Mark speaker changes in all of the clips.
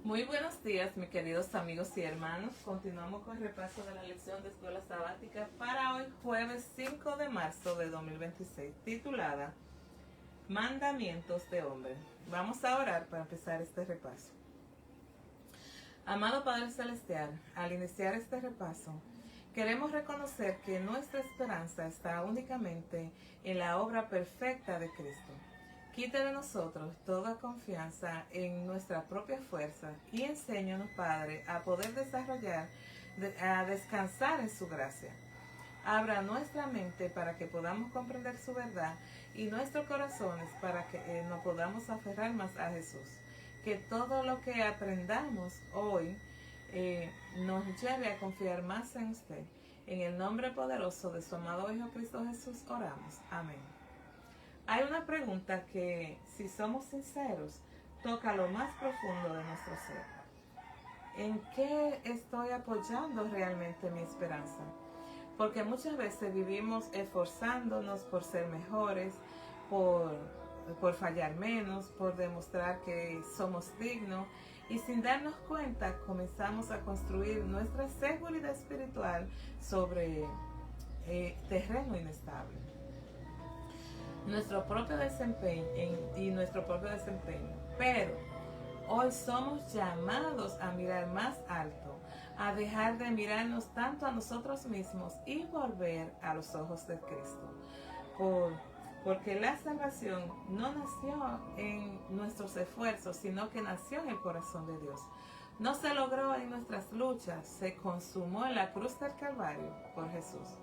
Speaker 1: Muy buenos días, mis queridos amigos y hermanos. Continuamos con el repaso de la lección de escuela sabática para hoy, jueves 5 de marzo de 2026, titulada Mandamientos de Hombre. Vamos a orar para empezar este repaso. Amado Padre Celestial, al iniciar este repaso, queremos reconocer que nuestra esperanza está únicamente en la obra perfecta de Cristo. Quite de nosotros toda confianza en nuestra propia fuerza y enséñanos, Padre, a poder a descansar en su gracia. Abra nuestra mente para que podamos comprender su verdad y nuestros corazones para que nos podamos aferrar más a Jesús. Que todo lo que aprendamos hoy nos lleve a confiar más en usted. En el nombre poderoso de su amado Hijo Cristo Jesús oramos. Amén. Hay una pregunta que, si somos sinceros, toca lo más profundo de nuestro ser. ¿En qué estoy apoyando realmente mi esperanza? Porque muchas veces vivimos esforzándonos por ser mejores, por fallar menos, por demostrar que somos dignos, y sin darnos cuenta comenzamos a construir nuestra seguridad espiritual sobre terreno inestable. Nuestro propio desempeño. Pero hoy somos llamados a mirar más alto, a dejar de mirarnos tanto a nosotros mismos y volver a los ojos de Cristo. Porque la salvación no nació en nuestros esfuerzos, sino que nació en el corazón de Dios. No se logró en nuestras luchas, se consumó en la cruz del Calvario por Jesús.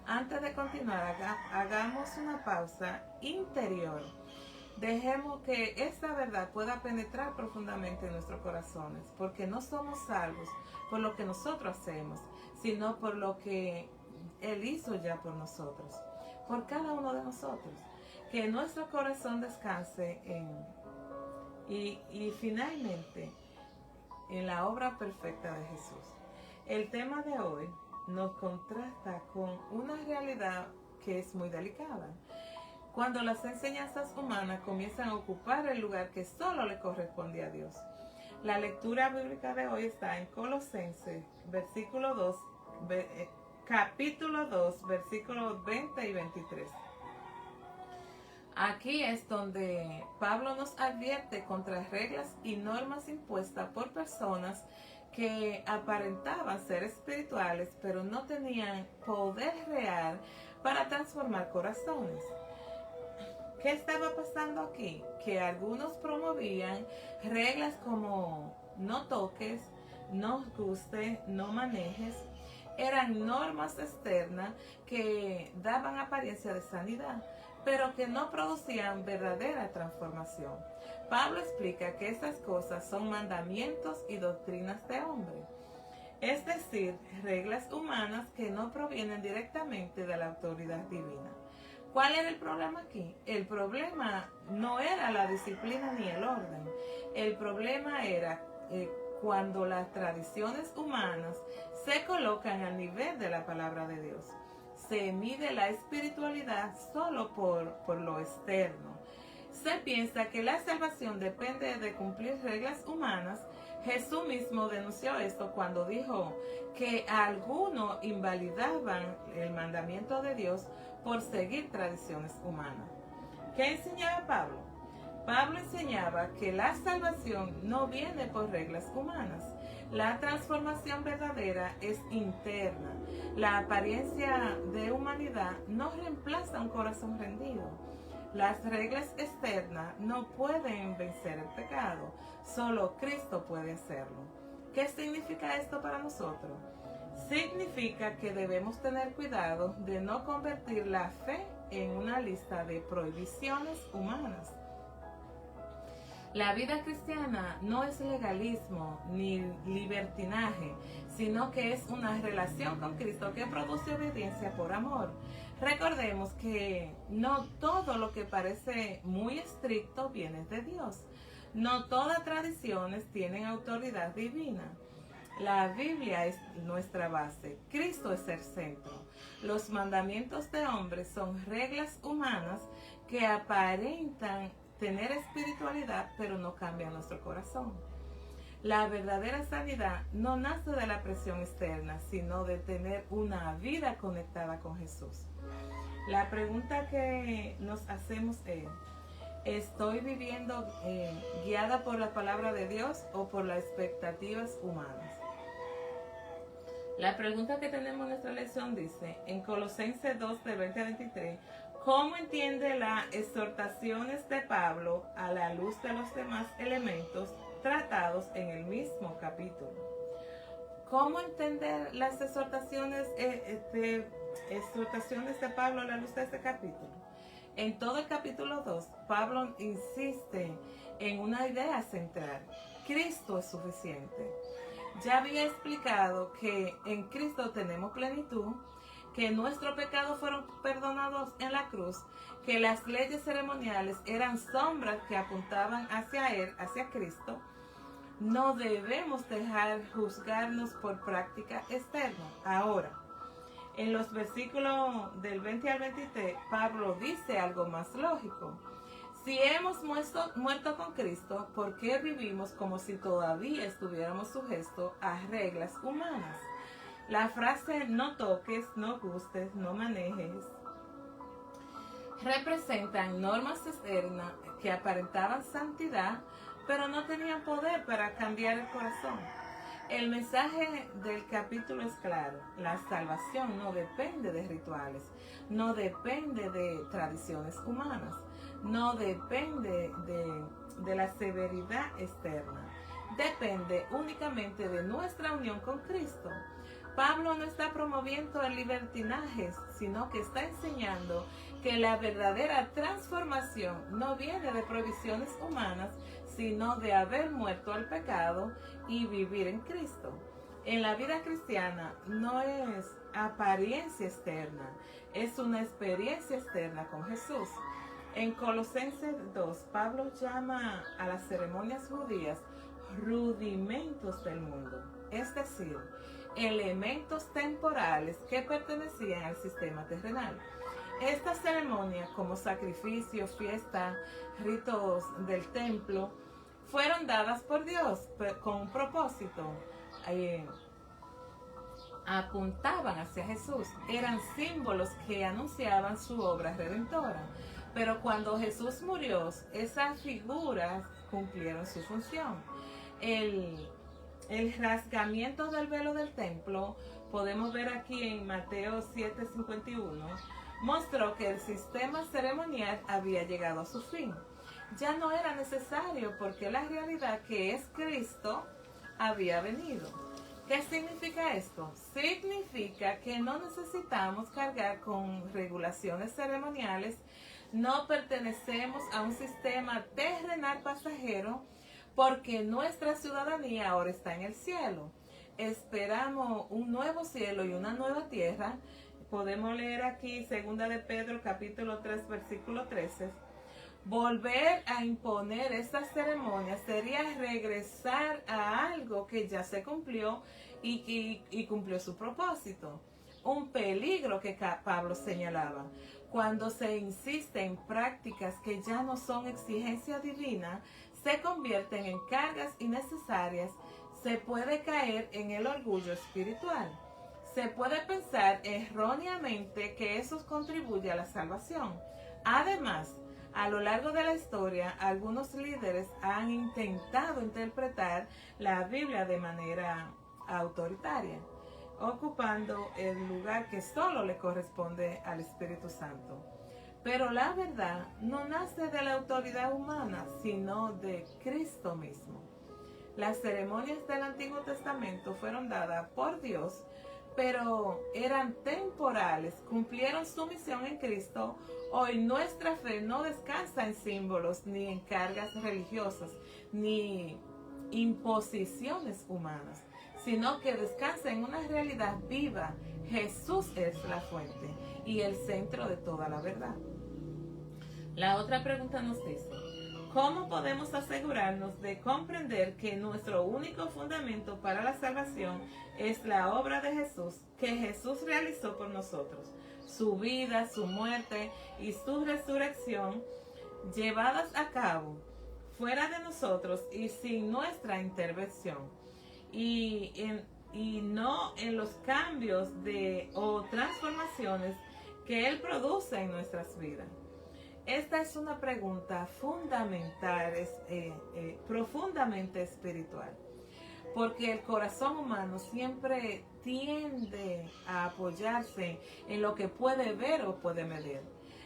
Speaker 1: Antes de continuar, hagamos una pausa interior. Dejemos que esta verdad pueda penetrar profundamente en nuestros corazones, porque no somos salvos por lo que nosotros hacemos, sino por lo que Él hizo ya por nosotros, por cada uno de nosotros. Que nuestro corazón descanse y finalmente en la obra perfecta de Jesús. El tema de hoy nos contrasta con una realidad que es muy delicada. Cuando las enseñanzas humanas comienzan a ocupar el lugar que solo le corresponde a Dios. La lectura bíblica de hoy está en Colosenses, capítulo 2, versículos 20 y 23. Aquí es donde Pablo nos advierte contra reglas y normas impuestas por personas que aparentaban ser espirituales, pero no tenían poder real para transformar corazones. ¿Qué estaba pasando aquí? Que algunos promovían reglas como no toques, no gustes, no manejes. Eran normas externas que daban apariencia de sanidad, pero que no producían verdadera transformación. Pablo explica que estas cosas son mandamientos y doctrinas de hombre, es decir, reglas humanas que no provienen directamente de la autoridad divina. ¿Cuál era el problema aquí? El problema no era la disciplina ni el orden. El problema era cuando las tradiciones humanas se colocan al nivel de la palabra de Dios. Se mide la espiritualidad solo por lo externo. Se piensa que la salvación depende de cumplir reglas humanas. Jesús mismo denunció esto cuando dijo que algunos invalidaban el mandamiento de Dios por seguir tradiciones humanas. ¿Qué enseñaba Pablo? Pablo enseñaba que la salvación no viene por reglas humanas. La transformación verdadera es interna. La apariencia de humanidad no reemplaza un corazón rendido. Las reglas externas no pueden vencer el pecado. Solo Cristo puede hacerlo. ¿Qué significa esto para nosotros? Significa que debemos tener cuidado de no convertir la fe en una lista de prohibiciones humanas. La vida cristiana no es legalismo ni libertinaje, sino que es una relación con Cristo que produce obediencia por amor. Recordemos que no todo lo que parece muy estricto viene de Dios. No todas tradiciones tienen autoridad divina. La Biblia es nuestra base. Cristo es el centro. Los mandamientos de hombres son reglas humanas que aparentan tener espiritualidad, pero no cambian nuestro corazón. La verdadera sanidad no nace de la presión externa, sino de tener una vida conectada con Jesús. La pregunta que nos hacemos es, ¿estoy viviendo guiada por la palabra de Dios o por las expectativas humanas? La pregunta que tenemos en nuestra lección dice, en Colosenses 2, de 20 a 23, ¿cómo entiende las exhortaciones de Pablo a la luz de los demás elementos tratados en el mismo capítulo? ¿Cómo entender las exhortaciones de Pablo a la luz de este capítulo? En todo el capítulo 2, Pablo insiste en una idea central. Cristo es suficiente. Ya había explicado que en Cristo tenemos plenitud, que nuestros pecados fueron perdonados en la cruz, que las leyes ceremoniales eran sombras que apuntaban hacia Él, hacia Cristo. No debemos dejar juzgarnos por práctica externa. Ahora, en los versículos del 20 al 23, Pablo dice algo más lógico. Si hemos muerto con Cristo, ¿por qué vivimos como si todavía estuviéramos sujetos a reglas humanas? La frase no toques, no gustes, no manejes representan normas externas que aparentaban santidad, pero no tenían poder para cambiar el corazón. El mensaje del capítulo es claro. La salvación no depende de rituales, no depende de tradiciones humanas, no depende de la severidad externa. Depende únicamente de nuestra unión con Cristo. Pablo no está promoviendo el libertinaje, sino que está enseñando que la verdadera transformación no viene de provisiones humanas, sino de haber muerto al pecado y vivir en Cristo. En la vida cristiana no es apariencia externa, es una experiencia externa con Jesús. En Colosenses 2, Pablo llama a las ceremonias judías rudimentos del mundo, es decir, elementos temporales que pertenecían al sistema terrenal. Estas ceremonias, como sacrificios, fiestas, ritos del templo, fueron dadas por Dios con un propósito. Apuntaban hacia Jesús, eran símbolos que anunciaban su obra redentora. Pero cuando Jesús murió, esas figuras cumplieron su función. El rasgamiento del velo del templo, podemos ver aquí en Mateo 7:51, mostró que el sistema ceremonial había llegado a su fin. Ya no era necesario porque la realidad que es Cristo había venido. ¿Qué significa esto? Significa que no necesitamos cargar con regulaciones ceremoniales, no pertenecemos a un sistema terrenal pasajero porque nuestra ciudadanía ahora está en el cielo. Esperamos un nuevo cielo y una nueva tierra. Podemos leer aquí 2 de Pedro capítulo 3 versículo 13. Volver a imponer estas ceremonias sería regresar a algo que ya se cumplió y cumplió su propósito. Un peligro que Pablo señalaba. Cuando se insiste en prácticas que ya no son exigencia divina, se convierten en cargas innecesarias, se puede caer en el orgullo espiritual. Se puede pensar erróneamente que eso contribuye a la salvación. Además, a lo largo de la historia, algunos líderes han intentado interpretar la Biblia de manera autoritaria, ocupando el lugar que solo le corresponde al Espíritu Santo. Pero la verdad no nace de la autoridad humana, sino de Cristo mismo. Las ceremonias del Antiguo Testamento fueron dadas por Dios, pero eran temporales, cumplieron su misión en Cristo. Hoy nuestra fe no descansa en símbolos, ni en cargas religiosas, ni imposiciones humanas, sino que descansa en una realidad viva. Jesús es la fuente y el centro de toda la verdad. La otra pregunta nos dice, ¿cómo podemos asegurarnos de comprender que nuestro único fundamento para la salvación es la obra de Jesús, que Jesús realizó por nosotros? Su vida, su muerte y su resurrección llevadas a cabo fuera de nosotros y sin nuestra intervención. Y no en los cambios o transformaciones que Él produce en nuestras vidas. Esta es una pregunta fundamental, profundamente espiritual, porque el corazón humano siempre tiende a apoyarse en lo que puede ver o puede medir.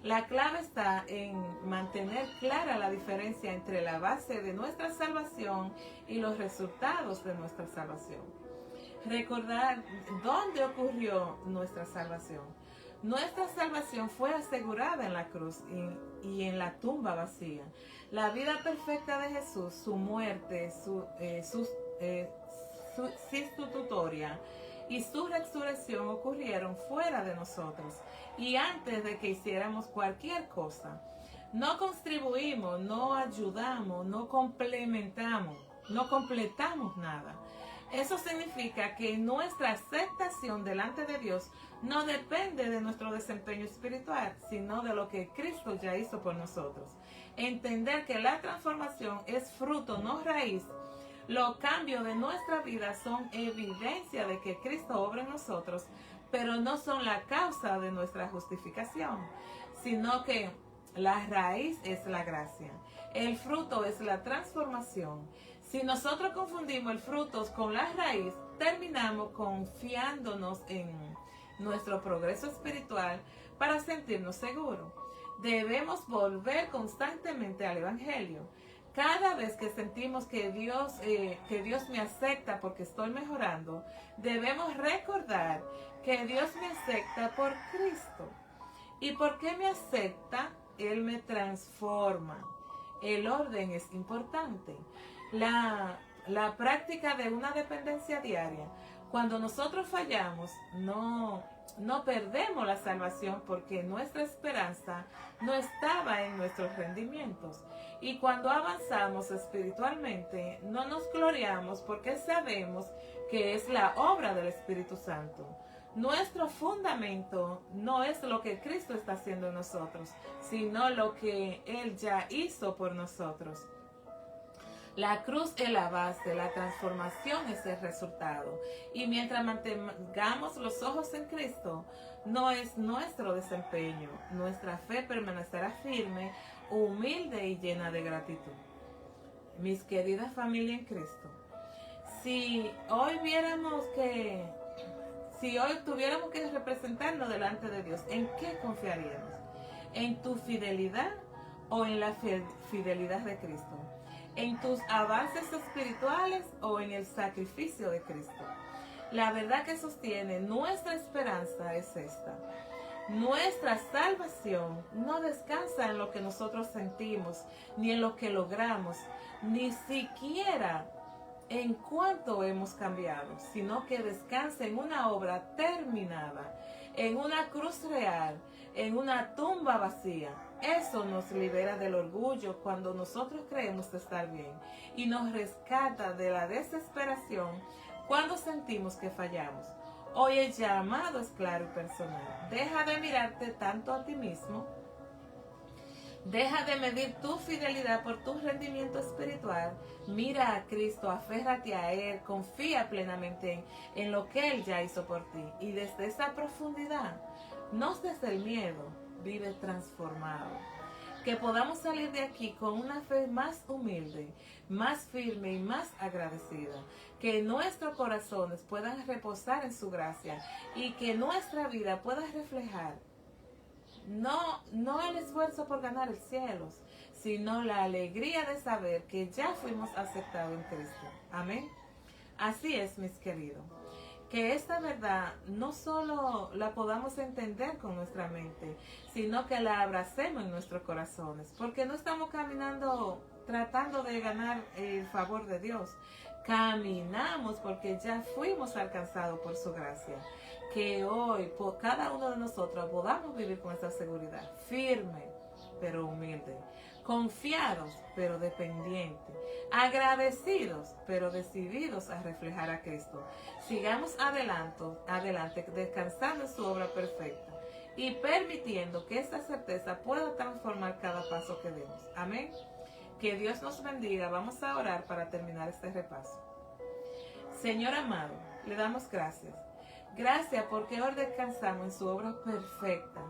Speaker 1: La clave está en mantener clara la diferencia entre la base de nuestra salvación y los resultados de nuestra salvación. Recordar dónde ocurrió nuestra salvación. Nuestra salvación fue asegurada en la cruz y en la tumba vacía. La vida perfecta de Jesús, su muerte, su sustitutoria y su resurrección ocurrieron fuera de nosotros y antes de que hiciéramos cualquier cosa. No contribuimos, no ayudamos, no completamos nada. Eso significa que nuestra aceptación delante de Dios no depende de nuestro desempeño espiritual, sino de lo que Cristo ya hizo por nosotros. Entender que la transformación es fruto, no raíz. Los cambios de nuestra vida son evidencia de que Cristo obra en nosotros, pero no son la causa de nuestra justificación, sino que la raíz es la gracia. El fruto es la transformación. Si nosotros confundimos el fruto con la raíz, terminamos confiándonos en nuestro progreso espiritual para sentirnos seguros. Debemos volver constantemente al Evangelio. Cada vez que sentimos que Dios me acepta porque estoy mejorando, debemos recordar que Dios me acepta por Cristo. ¿Y por qué me acepta? Él me transforma. El orden es importante. La práctica de una dependencia diaria. Cuando nosotros fallamos, no perdemos la salvación porque nuestra esperanza no estaba en nuestros rendimientos. Y cuando avanzamos espiritualmente, no nos gloriamos porque sabemos que es la obra del Espíritu Santo. Nuestro fundamento no es lo que Cristo está haciendo en nosotros, sino lo que Él ya hizo por nosotros. La cruz es la base, la transformación es el resultado. Y mientras mantengamos los ojos en Cristo, no es nuestro desempeño. Nuestra fe permanecerá firme, humilde y llena de gratitud. Mis queridas familias en Cristo, si hoy tuviéramos que representarnos delante de Dios, ¿en qué confiaríamos? ¿En tu fidelidad o en la fidelidad de Cristo? ¿En tus avances espirituales o en el sacrificio de Cristo? La verdad que sostiene nuestra esperanza es esta. Nuestra salvación no descansa en lo que nosotros sentimos, ni en lo que logramos, ni siquiera en cuánto hemos cambiado, sino que descansa en una obra terminada, en una cruz real, en una tumba vacía. Eso nos libera del orgullo cuando nosotros creemos estar bien y nos rescata de la desesperación cuando sentimos que fallamos. Hoy el llamado es claro y personal. Deja de mirarte tanto a ti mismo. Deja de medir tu fidelidad por tu rendimiento espiritual. Mira a Cristo, aférrate a Él, confía plenamente en lo que Él ya hizo por ti. Y desde esa profundidad, no desde el miedo, vive transformado. Que podamos salir de aquí con una fe más humilde, más firme y más agradecida. Que nuestros corazones puedan reposar en su gracia y que nuestra vida pueda reflejar no el esfuerzo por ganar el cielo, sino la alegría de saber que ya fuimos aceptados en Cristo. Amén. Así es, mis queridos. Que esta verdad no solo la podamos entender con nuestra mente, sino que la abracemos en nuestros corazones, porque no estamos caminando tratando de ganar el favor de Dios. Caminamos porque ya fuimos alcanzados por su gracia. Que hoy, por cada uno de nosotros, podamos vivir con esa seguridad, firme, pero humilde, confiados, pero dependientes, agradecidos, pero decididos a reflejar a Cristo. Sigamos adelante, descansando en su obra perfecta y permitiendo que esta certeza pueda transformar cada paso que demos. Amén. Que Dios nos bendiga. Vamos a orar para terminar este repaso. Señor amado, le damos gracias. Gracias porque hoy descansamos en su obra perfecta.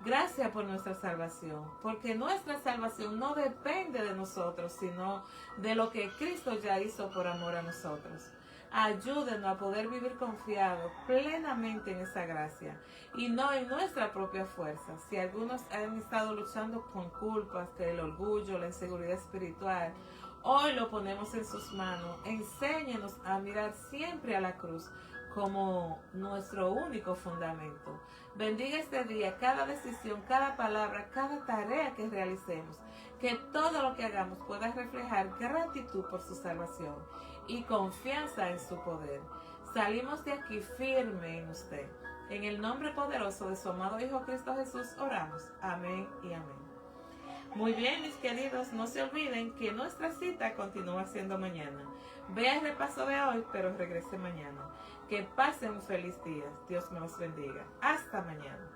Speaker 1: Gracias por nuestra salvación, porque nuestra salvación no depende de nosotros, sino de lo que Cristo ya hizo por amor a nosotros. Ayúdenos a poder vivir confiados plenamente en esa gracia y no en nuestra propia fuerza. Si algunos han estado luchando con culpas, que el orgullo, la inseguridad espiritual, hoy lo ponemos en sus manos. Enséñenos a mirar siempre a la cruz como nuestro único fundamento. Bendiga este día, cada decisión, cada palabra, cada tarea que realicemos. Que todo lo que hagamos pueda reflejar gratitud por su salvación y confianza en su poder. Salimos de aquí firme en usted. En el nombre poderoso de su amado Hijo Cristo Jesús oramos. Amén y amén. Muy bien, mis queridos, no se olviden que nuestra cita continúa siendo mañana. Vea el repaso de hoy, pero regrese mañana. Que pasen un feliz día. Dios me los bendiga. Hasta mañana.